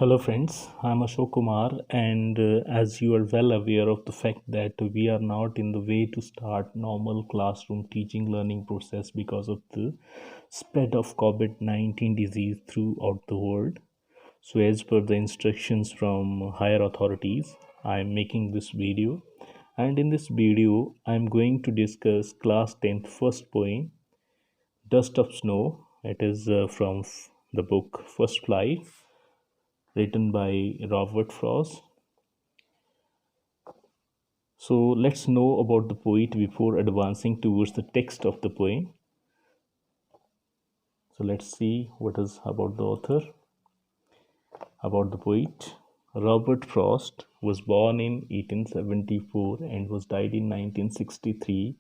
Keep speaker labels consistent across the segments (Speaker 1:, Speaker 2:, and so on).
Speaker 1: Hello, friends. I'm Ashok Kumar, and as you are well aware of the fact that we are not in the way to start normal classroom teaching learning process because of the spread of COVID-19 disease throughout the world. So, as per the instructions from higher authorities, I'm making this video, and in this video, I'm going to discuss class 10th first poem, Dust of Snow. It is from the book First Flight, written by Robert Frost. So let's know about the poet before advancing towards the text of the poem. So let's see what is about the author. About the poet. Robert Frost was born in 1874 and was died in 1963.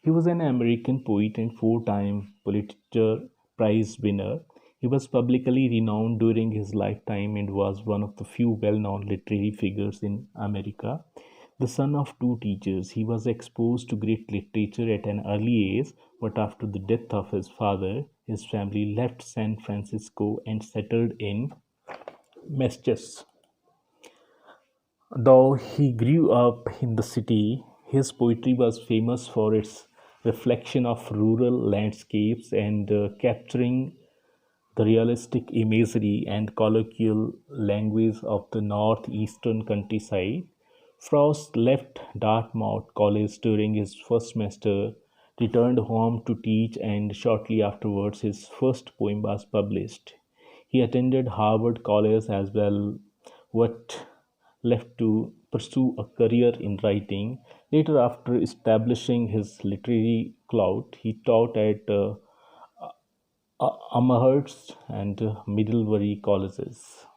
Speaker 1: He was an American poet and four-time Pulitzer Prize winner. He was publicly renowned during his lifetime and was one of the few well-known literary figures in America. The son of two teachers, he was exposed to great literature at an early age, but after the death of his father, his family left San Francisco and settled in Massachusetts. Though he grew up in the city, his poetry was famous for its reflection of rural landscapes and capturing the realistic imagery and colloquial language of the northeastern countryside. Frost left Dartmouth College during his first semester, returned home to teach, and shortly afterwards his first poem was published. He attended Harvard College as well, but left to pursue a career in writing. Later, after establishing his literary clout, he taught at Amherst and Middlebury colleges.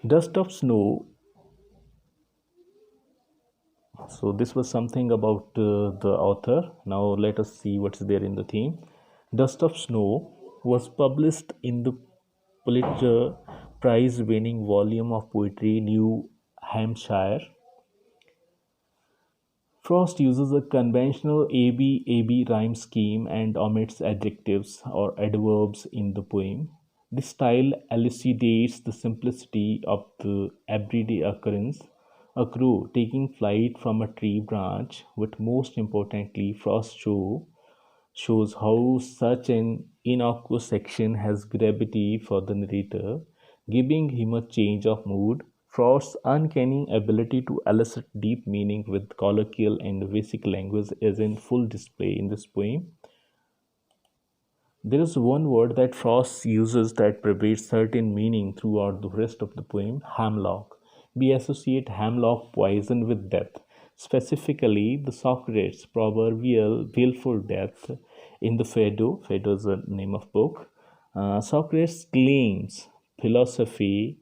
Speaker 1: Dust of Snow. So this was something about the author. Now let us see what's there in the theme. Dust of Snow was published in the Pulitzer Prize winning volume of poetry New Hampshire. Frost uses a conventional AB rhyme scheme and omits adjectives or adverbs in the poem. This style elucidates the simplicity of the everyday occurrence, a crow taking flight from a tree branch, but most importantly, shows how such an innocuous section has gravity for the narrator, giving him a change of mood. Frost's uncanny ability to elicit deep meaning with colloquial and basic language is in full display in this poem. There is one word that Frost uses that pervades certain meaning throughout the rest of the poem, hemlock. We associate hemlock poison with death, specifically the Socrates' proverbial willful death in the Phaedo. Phaedo is the name of book. Socrates claims philosophy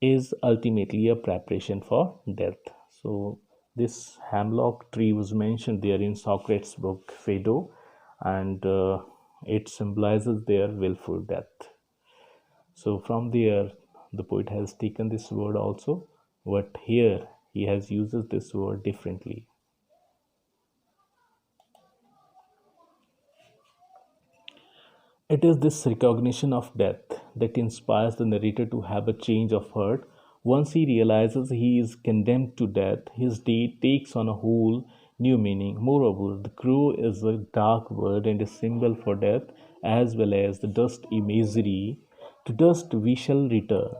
Speaker 1: is ultimately a preparation for death. So this hemlock tree was mentioned there in Socrates' book Phaedo, and it symbolizes their willful death. So from there, the poet has taken this word also, but here he has uses this word differently. It is this recognition of death that inspires the narrator to have a change of heart. Once he realizes he is condemned to death, his deed takes on a whole new meaning. Moreover, the crow is a dark word and a symbol for death, as well as the dust imagery. To dust we shall return.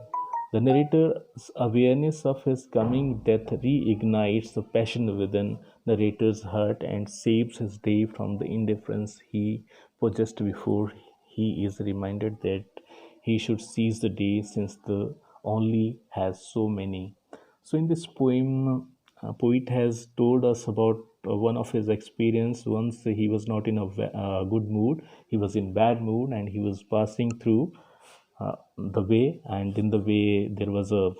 Speaker 1: The narrator's awareness of his coming death reignites the passion within the narrator's heart and saves his day from the indifference he possessed before he is reminded that he should seize the day since the only has so many. So in this poem, poet has told us about one of his experience. Once he was not in a good mood, he was in bad mood, and he was passing through the way, and in the way there was a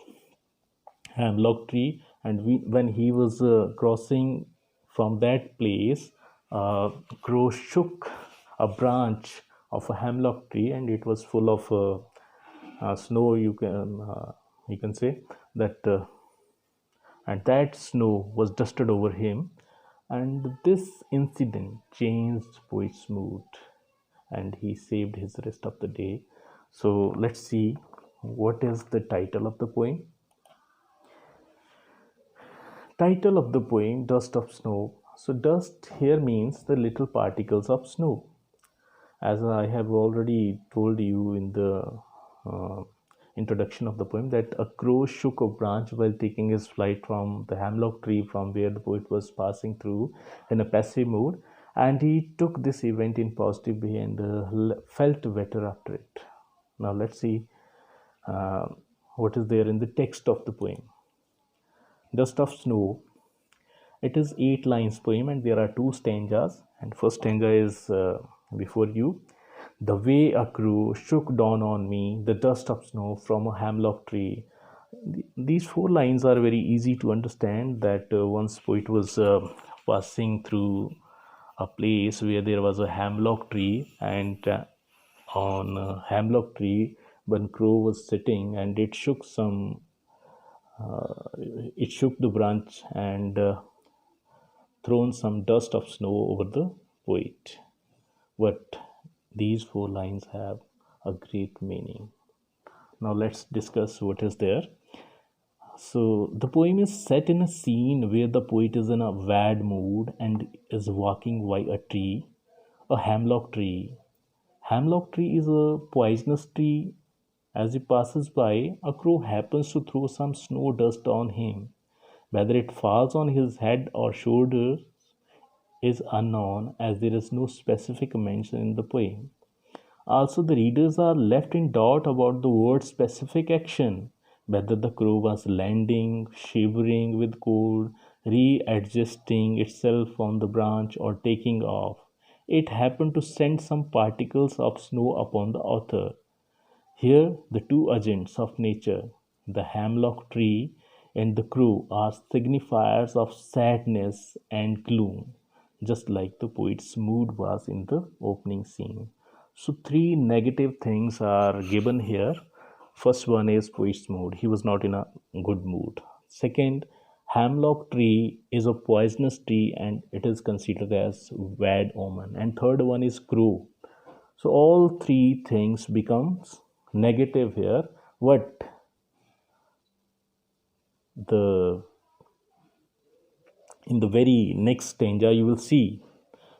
Speaker 1: hemlock tree, and when he was crossing from that place, crow shook a branch of a hemlock tree, and it was full of snow. You can say that, and that snow was dusted over him, and this incident changed poet's mood, and he saved his rest of the day. So let's see what is the title of the poem. Title of the poem, Dust of Snow. So dust here means the little particles of snow. As I have already told you in the uh, introduction of the poem, that a crow shook a branch while taking his flight from the hemlock tree from where the poet was passing through in a passive mood, and he took this event in positive way and felt better after it. Now let's see uh, what is there in the text of the poem. Dust of Snow. It is 8 lines poem and there are 2 stanzas. And first stanza is before you. The way a crow shook down on me the dust of snow from a hemlock tree. These 4 lines are very easy to understand. That once poet was passing through a place where there was a hemlock tree, and on a hemlock tree one crow was sitting, and it shook the branch and thrown some dust of snow over the poet. But these 4 lines have a great meaning. Now let's discuss what is there. So the poem is set in a scene where the poet is in a bad mood and is walking by a tree, a hemlock tree. Hemlock tree is a poisonous tree. As he passes by, a crow happens to throw some snow dust on him. Whether it falls on his head or shoulders is unknown, as there is no specific mention in the poem. Also, the readers are left in doubt about the word's specific action, whether the crow was landing, shivering with cold, readjusting itself on the branch, or taking off. It happened to send some particles of snow upon the author. Here, the two agents of nature, the hemlock tree and the crow, are signifiers of sadness and gloom, just like the poet's mood was in the opening scene. So, 3 negative things are given here. First one is poet's mood. He was not in a good mood. Second, hemlock tree is a poisonous tree and it is considered as bad omen. And third one is crow. So all 3 things becomes negative here. What the in the very next stanza you will see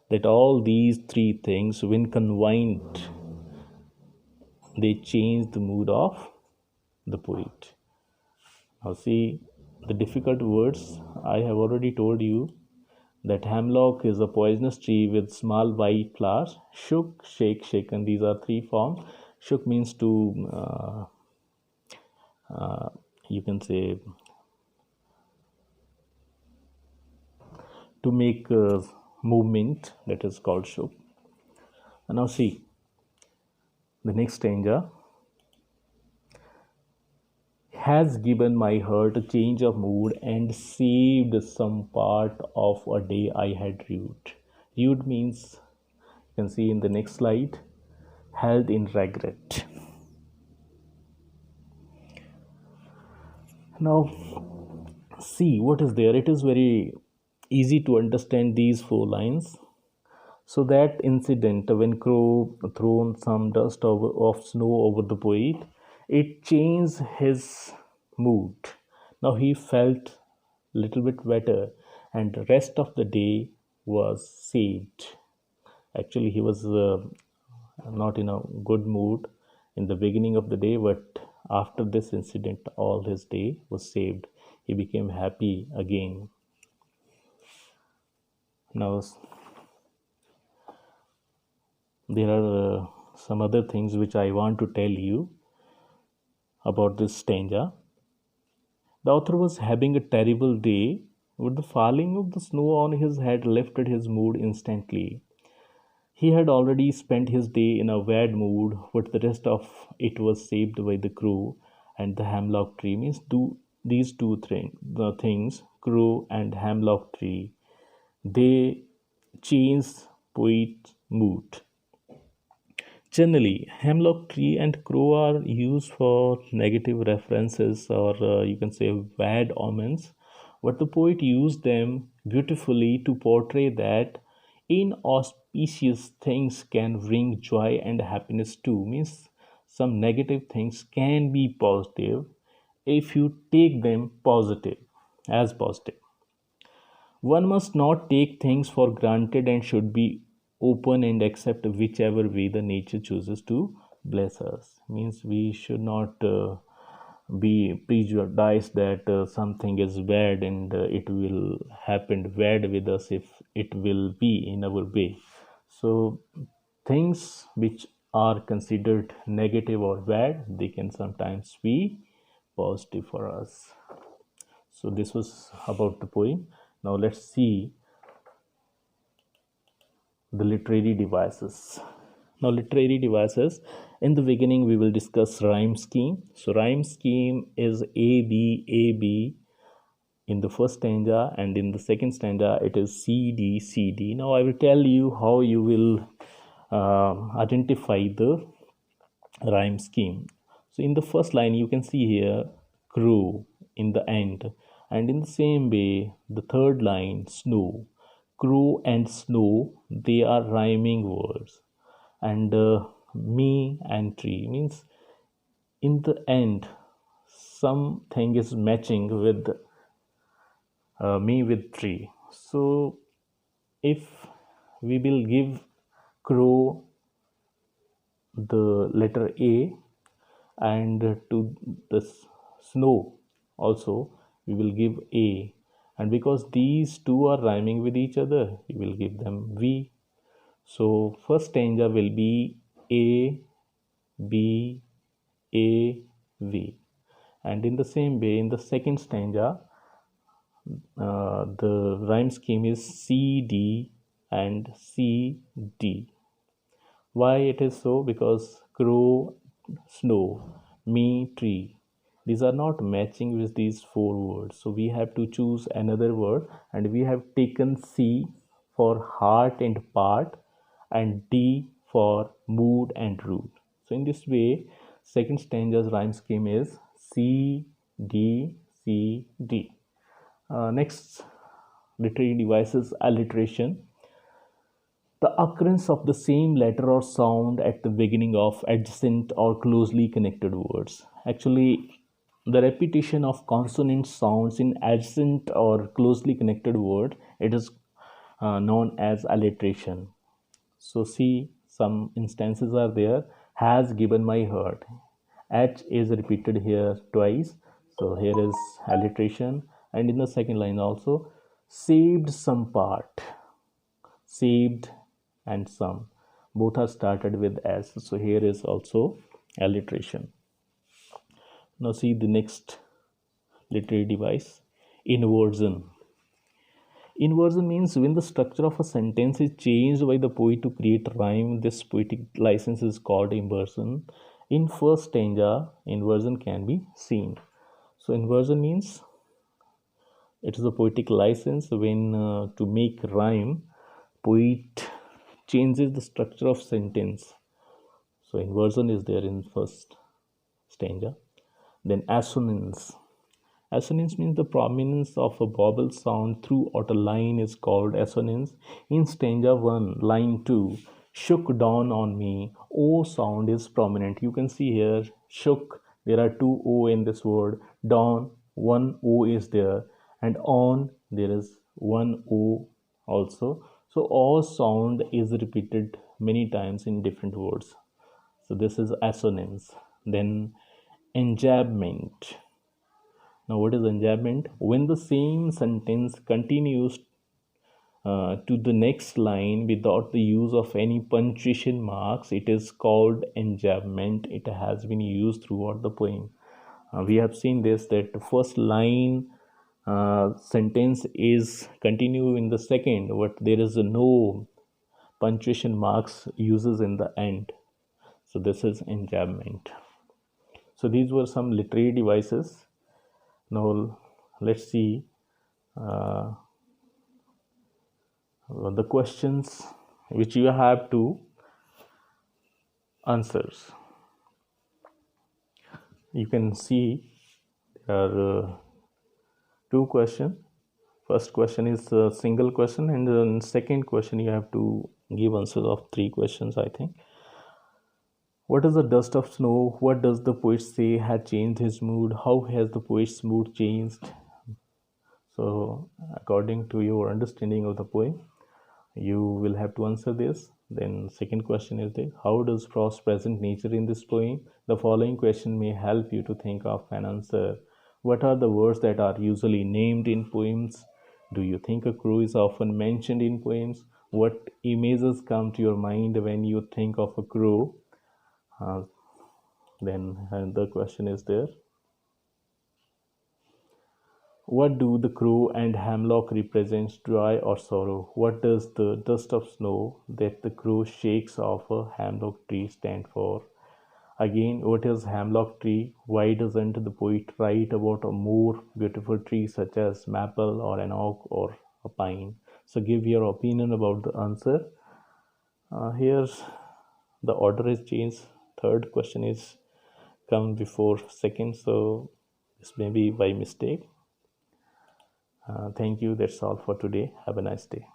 Speaker 1: that all these 3 things, when combined, they change the mood of the poet. Now see the difficult words. I have already told you that hemlock is a poisonous tree with small white flowers. Shook, shake, shaken. These are 3 forms. Shook means to you can say to make a movement, that is called shook. And now see the next stanza. Has given my heart a change of mood and saved some part of a day I had rued. Rued means, you can see in the next slide, held in regret. Now see what is there. It is very easy to understand these 4 lines. So that incident when crow thrown some dust of snow over the poet, it changed his mood. Now he felt little bit better, and the rest of the day was saved. Actually, he was not in a good mood in the beginning of the day, but after this incident, all his day was saved. He became happy again. Now there are some other things which I want to tell you about this stanza. The author was having a terrible day, but the falling of the snow on his head lifted his mood instantly. He had already spent his day in a bad mood, but the rest of it was saved by the crow and the hemlock tree. Means these the things, crow and hemlock tree, they change poet's mood. Generally, hemlock tree and crow are used for negative references, or you can say bad omens, but the poet used them beautifully to portray that inauspicious things can bring joy and happiness too. Means some negative things can be positive if you take them positive as positive. One must not take things for granted and should be open and accept whichever way the nature chooses to bless us. Means we should not be prejudiced that something is bad and it will happen bad with us if it will be in our way. So things which are considered negative or bad, they can sometimes be positive for us. So this was about the poem. Now let's see the literary devices. Now literary devices, in the beginning we will discuss rhyme scheme. So rhyme scheme is A B in the first stanza, and in the second stanza it is C D. Now I will tell you how you will identify the rhyme scheme. So in the first line you can see here crow in the end, and in the same way the third line snow. Crow and snow, they are rhyming words, and me and tree means in the end something is matching with me with tree. So if we will give crow the letter A, and to the snow also we will give A, and because these two are rhyming with each other we will give them V. So first stanza will be A B A V, and in the same way in the second stanza the rhyme scheme is C D and C D. Why it is so? Because crow, snow, me, tree, these are not matching with these four words. So we have to choose another word, and we have taken C for heart and part, and D for mood and root. So in this way, second stanza's rhyme scheme is C D C D. Next literary device is alliteration, the occurrence of the same letter or sound at the beginning of adjacent or closely connected words. Actually, the repetition of consonant sounds in adjacent or closely connected word, it is known as alliteration. So see, some instances are there. Has given my heart. H is repeated here twice. So here is alliteration. And in the second line also, saved some part. Saved and some, both are started with S. So here is also alliteration. Now see the next literary device, inversion. Inversion means when the structure of a sentence is changed by the poet to create rhyme, this poetic license is called inversion. In first stanza, inversion can be seen. So inversion means it is a poetic license when to make rhyme, poet changes the structure of sentence. So inversion is there in first stanza. Then assonance. Assonance means the prominence of a vowel sound throughout a line is called assonance. In stanza 1, line 2, shook down on me, O sound is prominent. You can see here, shook, there are two O in this word. Down, one O is there. And on, there is one O also. So O sound is repeated many times in different words. So this is assonance. Then enjambment. Now what is enjambment? When the same sentence continues to the next line without the use of any punctuation marks, it is called enjambment. It has been used throughout the poem. We have seen this, that the first line sentence is continue in the second, but there is no punctuation marks uses in the end. So this is enjambment. So these were some literary devices. Now let's see the questions which you have to answer. You can see there are two questions. First question is a single question, and then second question you have to give answers of three questions, I think. What is the dust of snow? What does the poet say had changed his mood? How has the poet's mood changed? So, according to your understanding of the poem, you will have to answer this. Then, second question is this: how does Frost present nature in this poem? The following question may help you to think of an answer. What are the words that are usually named in poems? Do you think a crow is often mentioned in poems? What images come to your mind when you think of a crow? Uh, then another question is there: what do the crow and hemlock represent, joy or sorrow? What does the dust of snow that the crow shakes off a hemlock tree stand for? Again, what is hemlock tree? Why doesn't the poet write about a more beautiful tree such as maple or an oak or a pine? So give your opinion about the answer. Here's the order is changed. Third question is come before second, so this may be by mistake. Thank you. That's all for today. Have a nice day.